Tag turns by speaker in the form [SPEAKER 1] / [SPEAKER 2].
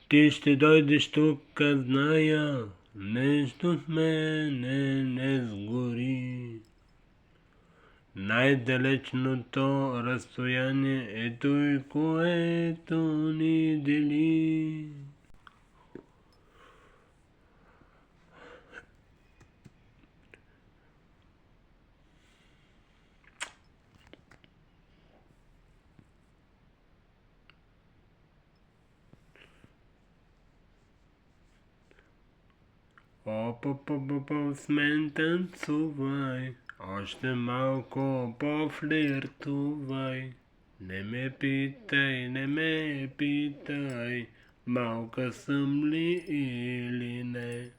[SPEAKER 1] Ти ще дойдеш тук, зная, нещо в мене не сгори. Най-далечното разстояние е той, което ни дели. С мен танцувай, още малко пофлиртувай. Не ме питай, малка съм ли или не.